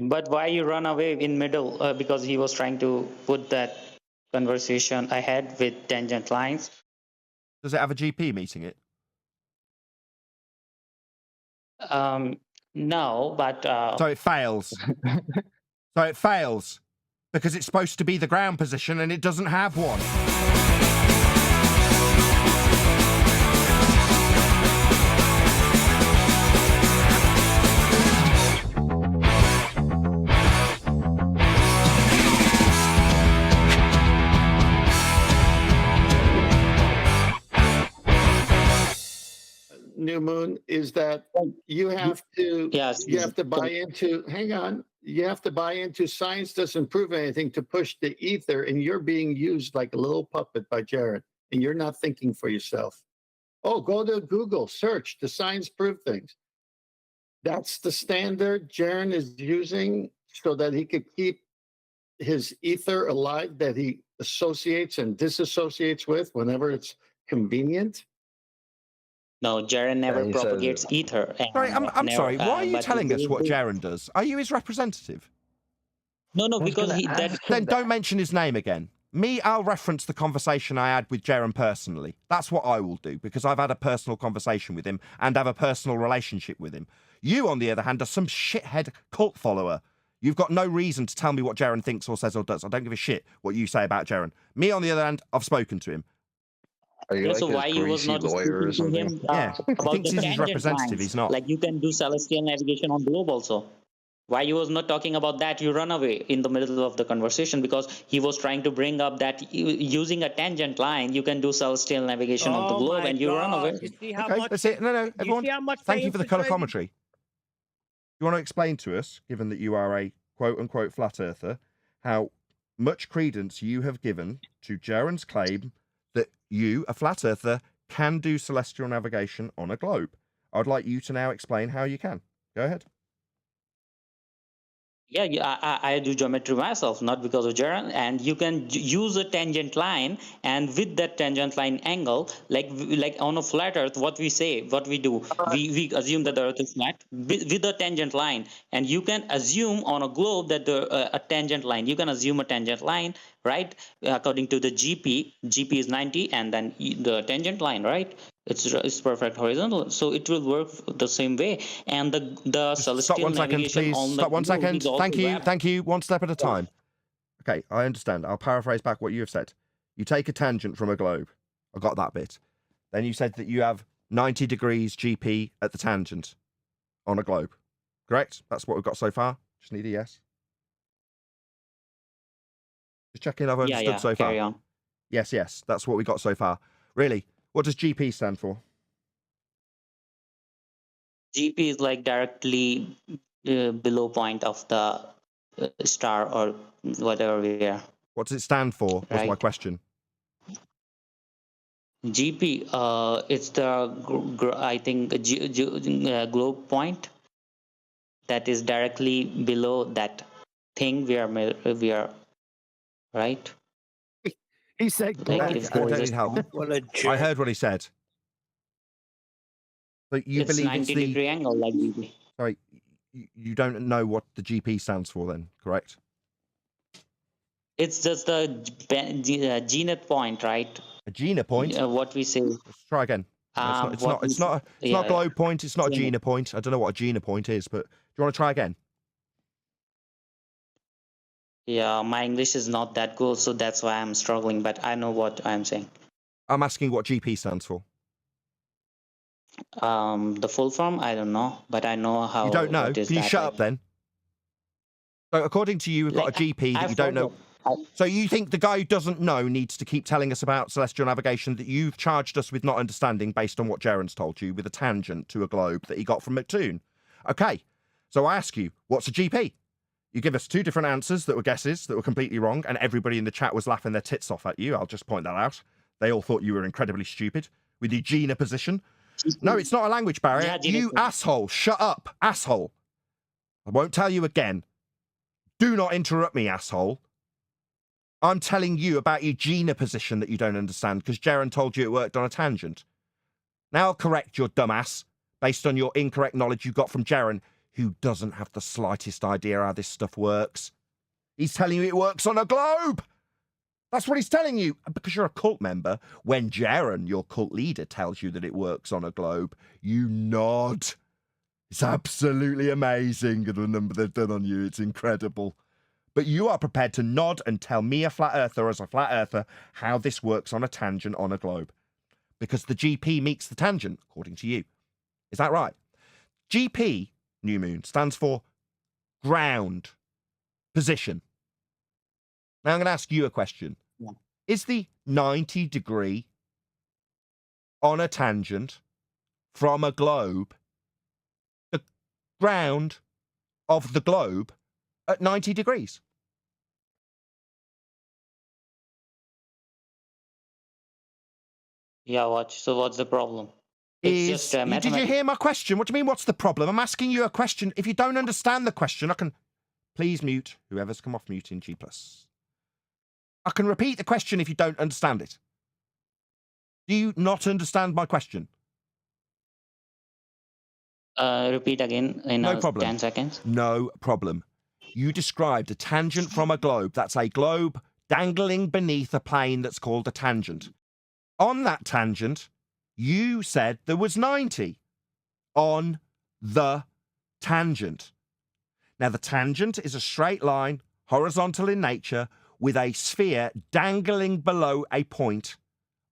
But why you run away in middle? Because he was trying to put that conversation ahead with tangent lines. Does it have a GP meeting it? No, but So it fails. So it fails because it's supposed to be the ground position and it doesn't have one. New Moon, is that you have to buy into, hang on, you have to buy into science doesn't prove anything to push the ether, and you're being used like a little puppet by Jaren, and you're not thinking for yourself. Oh, go to Google, search, the science prove things. That's the standard Jaren is using so that he could keep his ether alive that he associates and disassociates with whenever it's convenient. No, Jaren never propagates ether. Sorry, I'm sorry. Why are you telling us what Jaren does? Are you his representative? No, because Then don't mention his name again. Me, I'll reference the conversation I had with Jaren personally. That's what I will do, because I've had a personal conversation with him and have a personal relationship with him. You, on the other hand, are some shithead cult follower. You've got no reason to tell me what Jaren thinks or says or does. I don't give a shit what you say about Jaren. Me, on the other hand, I've spoken to him. Are you so why you was not lawyer or something? Him, yeah, I think he's his representative. Lines. He's not. Like you can do celestial navigation on globe also. Why you was not talking about that? You run away in the middle of the conversation because he was trying to bring up that using a tangent line, you can do celestial navigation on the globe, and you run away. You see how Okay, much, that's it. No, everyone. Thank you for the colour commentary. You want to explain to us, given that you are a quote-unquote flat earther, how much credence you have given to Jaren's claim that you, a flat earther, can do celestial navigation on a globe? I'd like you to now explain how you can. Go ahead. Yeah, I do geometry myself, not because of Jaren. And you can use a tangent line, and with that tangent line angle, like on a flat Earth, what we do, we assume that the Earth is flat with a tangent line, and you can assume on a globe that a tangent line. You can assume a tangent line, right? According to the GP is 90, and then the tangent line, right? It's perfect horizontal, so it will work the same way. And the celestial stop 1 second, navigation please. on the Stop 1 second. Thank you. One step at a time. Okay, I understand. I'll paraphrase back what you have said. You take a tangent from a globe. I got that bit. Then you said that you have 90 degrees GP at the tangent on a globe. Correct? That's what we've got so far. Just need a yes. Just checking I've understood so far. Carry on. Yes. That's what we got so far. Really? What does GP stand for? GP is like directly below point of the star or whatever we are. What does it stand for? Was my question. GP, it's the I think globe point that is directly below that thing we are right. He said, Like I don't need help. I heard what he said. But you it's believe 90 it's the degree angle, like GP. Sorry, you don't know what the GP stands for, then, correct? It's just the zenith point, right? A Gina point. What we say. Let's try again. It's not a globe point. It's not a Gina point. I don't know what a Gina point is, but do you want to try again? Yeah, my English is not that good, so that's why I'm struggling, but I know what I'm saying. I'm asking what GP stands for. The full form, I don't know, but I know how. You don't know? Can you shut up then? So according to you, we've got a GP that you don't know. So you think the guy who doesn't know needs to keep telling us about celestial navigation that you've charged us with not understanding based on what Jaren's told you with a tangent to a globe that he got from McToon? Okay, so I ask you, what's a GP? You give us two different answers that were guesses that were completely wrong, and everybody in the chat was laughing their tits off at you. I'll just point that out. They all thought you were incredibly stupid with your Gina position. No, it's not a language barrier. You asshole. Shut up, asshole. I won't tell you again. Do not interrupt me, asshole. I'm telling you about your Gina position that you don't understand because Jaren told you it worked on a tangent. Now I'll correct your dumbass based on your incorrect knowledge you got from Jaren, who doesn't have the slightest idea how this stuff works. He's telling you it works on a globe. That's what he's telling you. Because you're a cult member, when Jaren, your cult leader, tells you that it works on a globe, you nod. It's absolutely amazing, the number they've done on you. It's incredible. But you are prepared to nod and tell me, a flat earther, as a flat earther, how this works on a tangent on a globe. Because the GP meets the tangent, according to you. Is that right? GP, New Moon, stands for ground position. Now I'm going to ask you a question. Yeah. Is the 90 degree on a tangent from a globe the ground of the globe at 90 degrees? Yeah, watch. So what's the problem? It's just did you hear my question? What do you mean, what's the problem? I'm asking you a question. If you don't understand the question, I can... Please mute whoever's come off mute in G+. I can repeat the question if you don't understand it. Do you not understand my question? Repeat again in no problem. 10 seconds. No problem. You described a tangent from a globe. That's a globe dangling beneath a plane that's called a tangent. On that tangent, you said there was 90 on the tangent. Now, the tangent is a straight line, horizontal in nature, with a sphere dangling below a point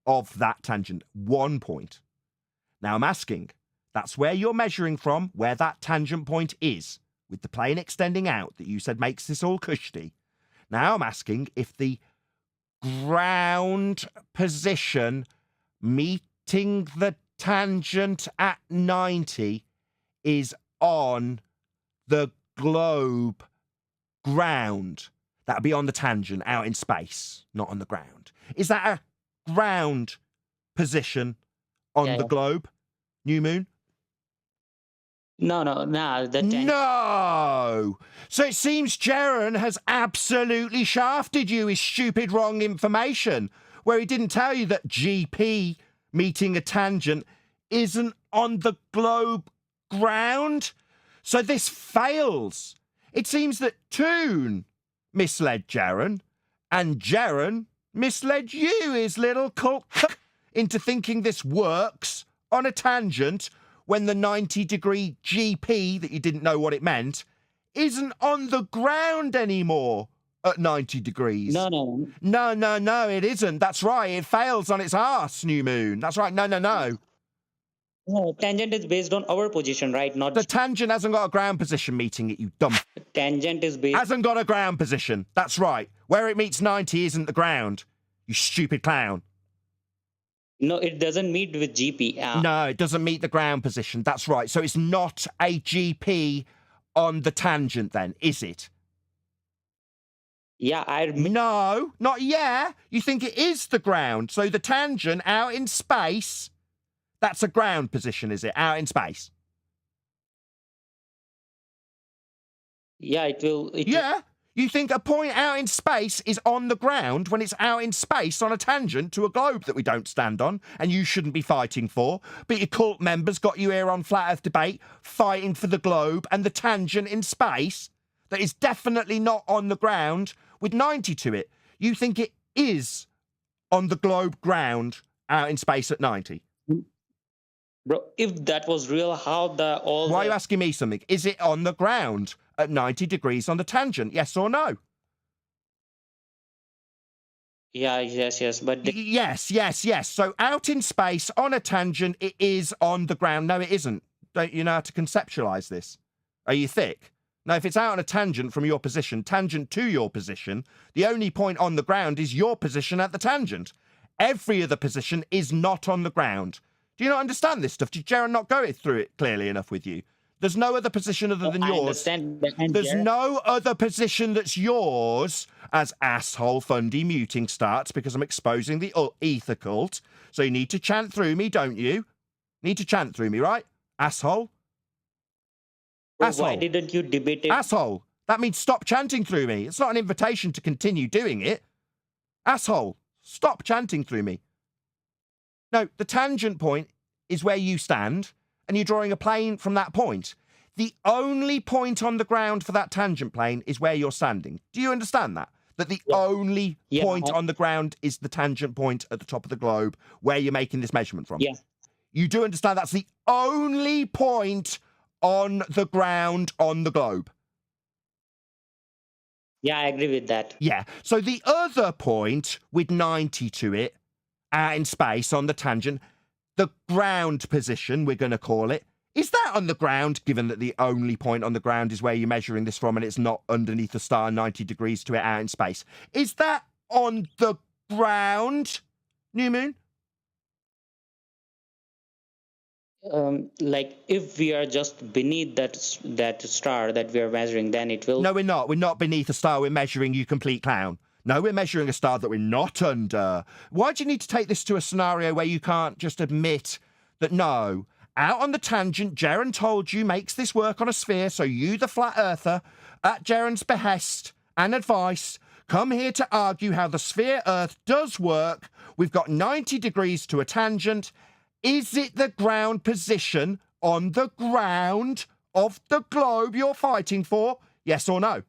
of that tangent. 1 point. Now, I'm asking, that's where you're measuring from, where that tangent point is, with the plane extending out that you said makes this all cushy. Now, I'm asking if the ground position meeting the tangent at 90 is on the globe ground. That'd be on the tangent, out in space, not on the ground. Is that a ground position on the globe, New Moon? No. No! So it seems Jaren has absolutely shafted you with stupid wrong information, where he didn't tell you that GP meeting a tangent isn't on the globe ground. So this fails. It seems that Toon misled Jaren, and Jaren misled you, his little cult, into thinking this works on a tangent when the 90-degree GP, that you didn't know what it meant, isn't on the ground anymore at 90 degrees. No, it isn't. That's right. It fails on its arse, New Moon. That's right. No. No, tangent is based on our position, right? Not the tangent hasn't got a ground position meeting it, you dumb. Tangent is based... Hasn't got a ground position. That's right. Where it meets 90 isn't the ground. You stupid clown. No, it doesn't meet with GP. No, it doesn't meet the ground position. That's right. So it's not a GP on the tangent then, is it? Yeah, No, not yeah. You think it is the ground. So the tangent out in space, that's a ground position, is it? Out in space. Yeah, it will. Yeah. You think a point out in space is on the ground when it's out in space on a tangent to a globe that we don't stand on and you shouldn't be fighting for. But your cult members got you here on Flat Earth Debate fighting for the globe and the tangent in space that is definitely not on the ground with 90 to it. You think it is on the globe ground out in space at 90. Bro, if that was real, how Why are you asking me something? Is it on the ground at 90 degrees on the tangent? Yes or no? Yeah, yes. But yes. So out in space on a tangent, it is on the ground. No, it isn't. Don't you know how to conceptualize this? Are you thick? Now, if it's out on a tangent from your position, tangent to your position, the only point on the ground is your position at the tangent. Every other position is not on the ground. Do you not understand this stuff? Did Jaren not go through it clearly enough with you? There's no other position other than yours. There's no other position that's yours as asshole Fundy muting starts because I'm exposing the ether cult. So you need to chant through me, don't you? Need to chant through me, right? Asshole. Asshole. Why didn't you debate it? Asshole. That means stop chanting through me. It's not an invitation to continue doing it. Asshole. Stop chanting through me. No, the tangent point is where you stand, and you're drawing a plane from that point. the only point on the ground for that tangent plane is where you're standing. Do you understand that? That the only point on the ground is the tangent point at the top of the globe where you're making this measurement from? Yeah. You do understand that's the only point on the ground on the globe? Yeah, I agree with that. Yeah. So the other point with 90 to it, out in space on the tangent, the ground position, we're going to call it, is that on the ground, given that the only point on the ground is where you're measuring this from and it's not underneath the star 90 degrees to it out in space? Is that on the ground, New Moon? Like if we are just beneath that star that we are measuring, then it will. No, we're not. We're not beneath a star. We're measuring, you complete clown. No, we're measuring a star that we're not under. Why do you need to take this to a scenario where you can't just admit that no, out on the tangent, Jaren told you makes this work on a sphere, so you, the flat earther, at Jaren's behest and advice, come here to argue how the sphere Earth does work. We've got 90 degrees to a tangent. Is it the ground position on the ground of the globe you're fighting for? Yes or no?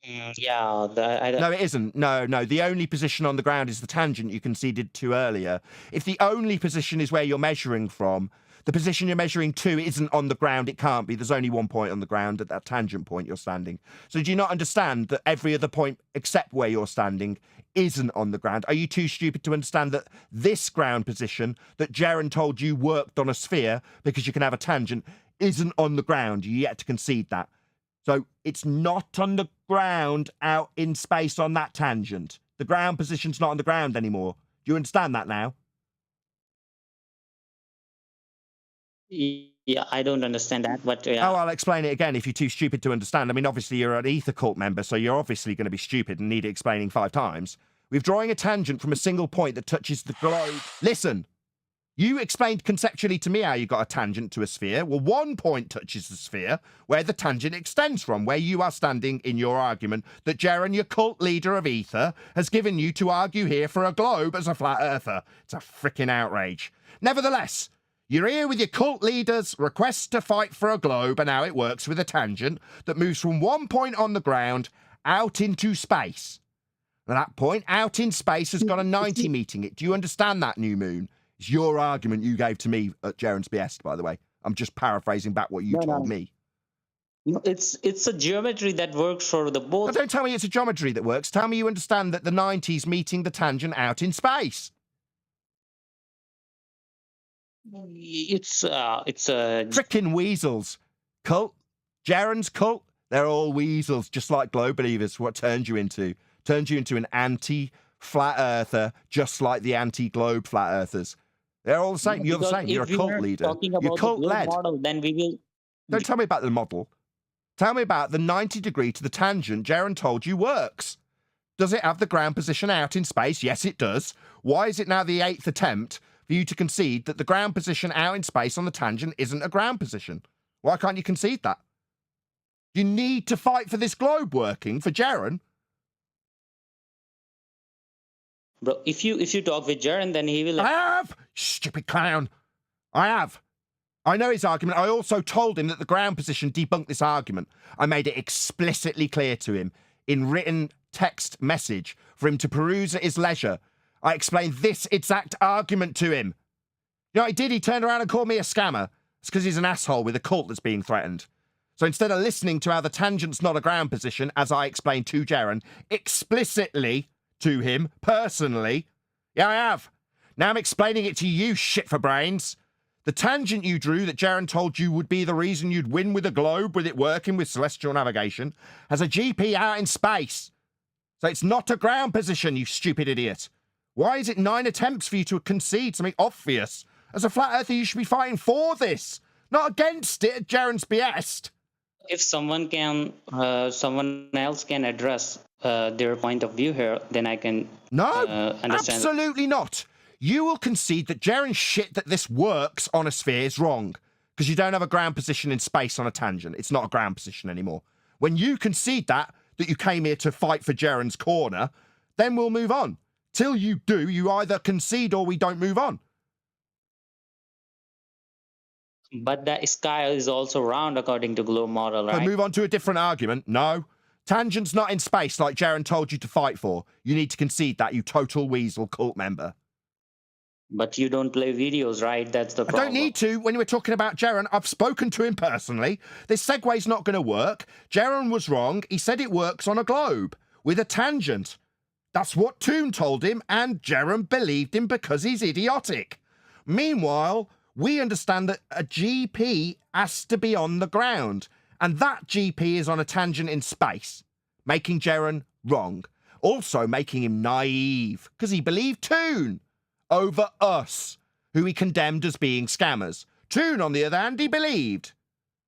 Yeah. No, it isn't. No. The only position on the ground is the tangent you conceded to earlier. If the only position is where you're measuring from, the position you're measuring to isn't on the ground. It can't be. There's only one point on the ground at that tangent point you're standing. So do you not understand that every other point except where you're standing isn't on the ground? Are you too stupid to understand that this ground position that Jaren told you worked on a sphere because you can have a tangent isn't on the ground? You yet to concede that. So it's not on the ground out in space on that tangent. The ground position's not on the ground anymore. Do you understand that now? Yeah, I don't understand that, but yeah. Oh, I'll explain it again if you're too stupid to understand. I mean, obviously you're an ether cult member, so you're obviously going to be stupid and need it explaining 5 times. We're drawing a tangent from a single point that touches the globe. Listen, you explained conceptually to me how you got a tangent to a sphere. Well, one point touches the sphere where the tangent extends from, where you are standing in your argument that Jaren, your cult leader of ether, has given you to argue here for a globe as a flat earther. It's a freaking outrage. Nevertheless, you're here with your cult leader's request to fight for a globe and how it works with a tangent that moves from one point on the ground out into space. And that point out in space has got a 90 meeting it. Do you understand that, New Moon? It's your argument you gave to me at Jaren's behest, by the way. I'm just paraphrasing back what you told me. No, it's a geometry that works for the both. Now, don't tell me it's a geometry that works. Tell me you understand that the 90's meeting the tangent out in space. It's a frickin' weasels. Cult, Jaren's cult, they're all weasels, just like globe believers. What turned you into? Turned you into an anti-flat earther, just like the anti-globe flat earthers. They're all the same. You're the same. You're a cult leader. You're cult-led. Then we will. Don't tell me about the model. Tell me about the 90 degree to the tangent Jaren told you works. Does it have the ground position out in space? Yes, it does. Why is it now the 8th attempt for you to concede that the ground position out in space on the tangent isn't a ground position? Why can't you concede that? You need to fight for this globe working for Jaren. Bro, if you talk with Jaren, then he will. I have! Stupid clown. I have. I know his argument. I also told him that the ground position debunked this argument. I made it explicitly clear to him in written text message for him to peruse at his leisure. I explained this exact argument to him. You know what he did? He turned around and called me a scammer. It's because he's an asshole with a cult that's being threatened. So instead of listening to how the tangent's not a ground position, as I explained to Jaren, explicitly to him, personally, yeah, I have. Now I'm explaining it to you, shit for brains. The tangent you drew that Jaren told you would be the reason you'd win with a globe with it working with celestial navigation has a GP out in space. So it's not a ground position, you stupid idiot. Why is it 9 attempts for you to concede something obvious? As a flat earther, you should be fighting for this, not against it at Jaren's behest. If someone else can address their point of view here, then I can understand. Absolutely not. You will concede that Jaren's shit that this works on a sphere is wrong because you don't have a ground position in space on a tangent. It's not a ground position anymore. When you concede that you came here to fight for Jaren's corner, then we'll move on. Till you do, you either concede or we don't move on. But the sky is also round according to globe model, right? So move on to a different argument. No. Tangent's not in space like Jaren told you to fight for. You need to concede that, you total weasel cult member. But you don't play videos, right? That's the problem. I don't need to. When we're talking about Jaren, I've spoken to him personally. This segue's not going to work. Jaren was wrong. He said it works on a globe with a tangent. That's what Toon told him, and Jaren believed him because he's idiotic. Meanwhile, we understand that a GP has to be on the ground, and that GP is on a tangent in space, making Jaren wrong. Also making him naive, because he believed Toon over us, who he condemned as being scammers. Toon, on the other hand, he believed.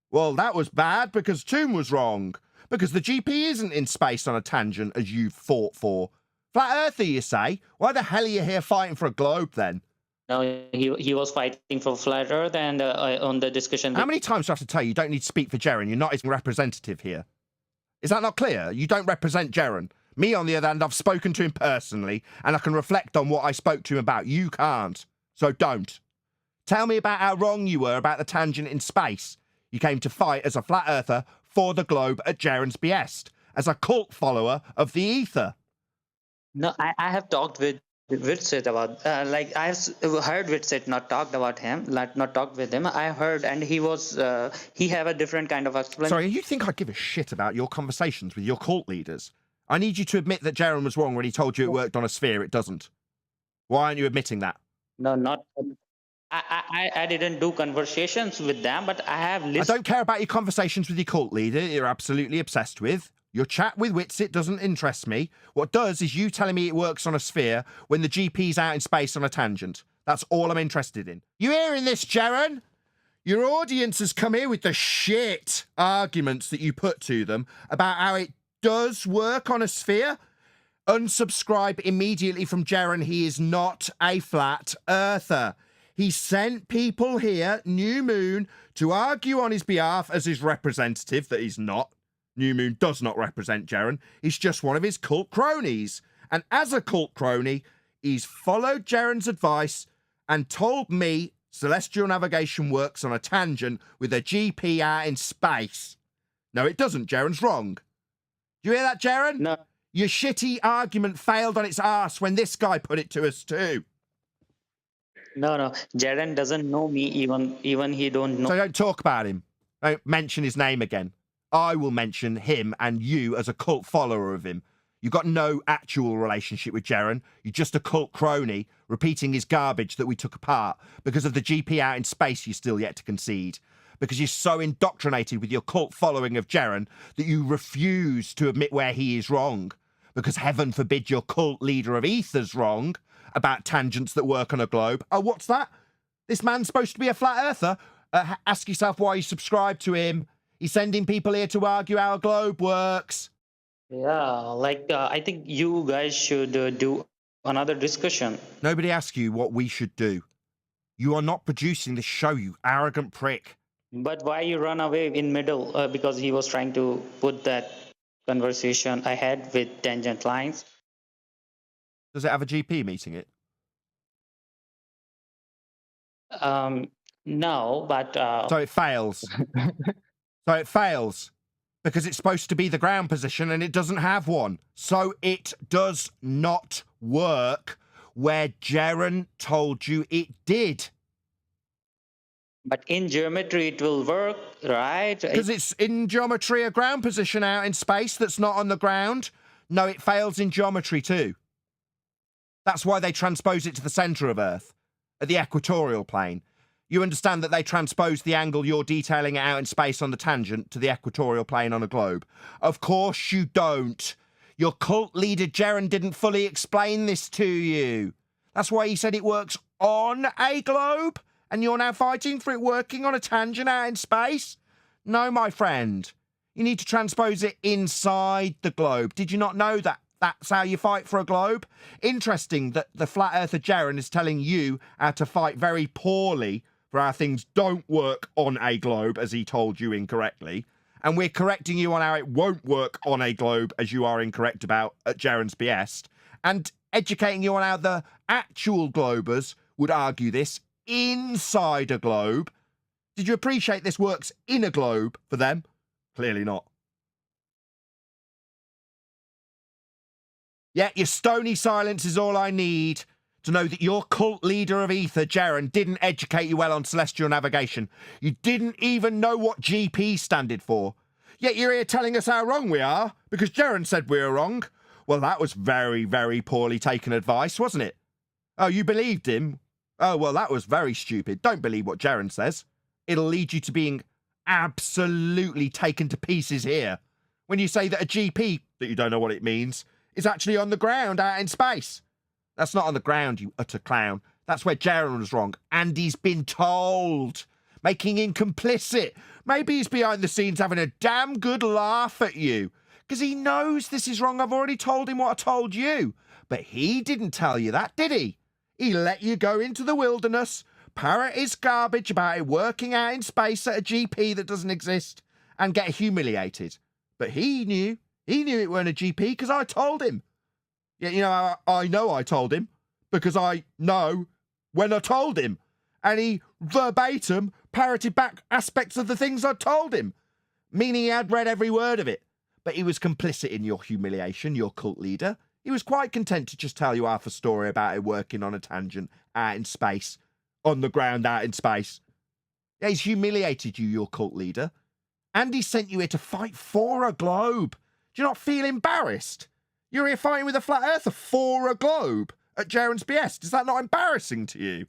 Well, that was bad because Toon was wrong, because the GP isn't in space on a tangent as you fought for. Flat Earther, you say? Why the hell are you here fighting for a globe, then? No, he was fighting for Flat Earth and on the discussion... How many times do I have to tell you, you don't need to speak for Jaren? You're not his representative here. Is that not clear? You don't represent Jaren. Me, on the other hand, I've spoken to him personally, and I can reflect on what I spoke to him about. You can't. So don't. Tell me about how wrong you were about the tangent in space. You came to fight as a Flat Earther for the globe at Jaren's behest, as a cult follower of the ether. No, I have talked with Witsit about, like, I've heard Witsit, not talked about him, like, not talked with him. I heard, and he was, he have a different kind of explanation. Sorry, you think I give a shit about your conversations with your cult leaders? I need you to admit that Jaren was wrong when he told you it worked on a sphere. It doesn't. Why aren't you admitting that? No, not... I didn't do conversations with them, but I have listened. I don't care about your conversations with your cult leader you're absolutely obsessed with. Your chat with Witsit doesn't interest me. What does is you telling me it works on a sphere when the GP's out in space on a tangent. That's all I'm interested in. You hearing this, Jaren? Your audience has come here with the shit arguments that you put to them about how it does work on a sphere. Unsubscribe immediately from Jaren. He is not a flat earther. He sent people here, New Moon, to argue on his behalf as his representative that he's not. New Moon does not represent Jaren. He's just one of his cult cronies. And as a cult crony, he's followed Jaren's advice and told me celestial navigation works on a tangent with a GP out in space. No, it doesn't. Jaren's wrong. You hear that, Jaren? No. Your shitty argument failed on its arse when this guy put it to us too. No. Jaren doesn't know me, even he don't know. So don't talk about him. Don't mention his name again. I will mention him and you as a cult follower of him. You've got no actual relationship with Jaren. You're just a cult crony repeating his garbage that we took apart because of the GP out in space you're still yet to concede. Because you're so indoctrinated with your cult following of Jaren that you refuse to admit where he is wrong. Because heaven forbid your cult leader of ether's wrong about tangents that work on a globe. Oh, what's that? This man's supposed to be a flat earther? Ask yourself why you subscribe to him. He's sending people here to argue how a globe works. Yeah, like, I think you guys should do another discussion. Nobody asked you what we should do. You are not producing this show, you arrogant prick. But why you run away in middle? Because he was trying to put that conversation ahead with tangent lines. Does it have a GP meeting it? No, but... So it fails. So it fails. Because it's supposed to be the ground position and it doesn't have one. So it does not work where Jaren told you it did. But in geometry it will work, right? Because it's in geometry a ground position out in space that's not on the ground. No, it fails in geometry too. That's why they transpose it to the centre of Earth, at the equatorial plane. You understand that they transpose the angle you're detailing it out in space on the tangent to the equatorial plane on a globe. Of course you don't. Your cult leader Jaren didn't fully explain this to you. That's why he said it works on a globe, and you're now fighting for it working on a tangent out in space? No, my friend. You need to transpose it inside the globe. Did you not know that? That's how you fight for a globe? Interesting that the flat earther Jaren is telling you how to fight very poorly for how things don't work on a globe, as he told you incorrectly. And we're correcting you on how it won't work on a globe, as you are incorrect about at Jaren's behest. And educating you on how the actual globers would argue this inside a globe. Did you appreciate this works in a globe for them? Clearly not. Yet your stony silence is all I need to know that your cult leader of Ether, Jaren, didn't educate you well on celestial navigation. You didn't even know what GP standed for. Yet you're here telling us how wrong we are, because Jaren said we were wrong. Well, that was very, very poorly taken advice, wasn't it? Oh, you believed him? Oh, well, that was very stupid. Don't believe what Jaren says. It'll lead you to being absolutely taken to pieces here. When you say that a GP, that you don't know what it means, is actually on the ground out in space. That's not on the ground, you utter clown. That's where Jaren was wrong. And he's been told, making him complicit. Maybe he's behind the scenes having a damn good laugh at you. Because he knows this is wrong. I've already told him what I told you. But he didn't tell you that, did he? He let you go into the wilderness, parrot his garbage about it working out in space at a GP that doesn't exist, and get humiliated. But he knew. He knew it weren't a GP because I told him. Yeah, you know, I know I told him because I know when I told him. And he verbatim parroted back aspects of the things I told him, meaning he had read every word of it. But he was complicit in your humiliation, your cult leader. He was quite content to just tell you half a story about it working on a tangent out in space, on the ground out in space. Yeah, he's humiliated you, your cult leader. And he sent you here to fight for a globe. Do you not feel embarrassed? You're here fighting with a flat earther for a globe at Jaren's behest. Is that not embarrassing to you?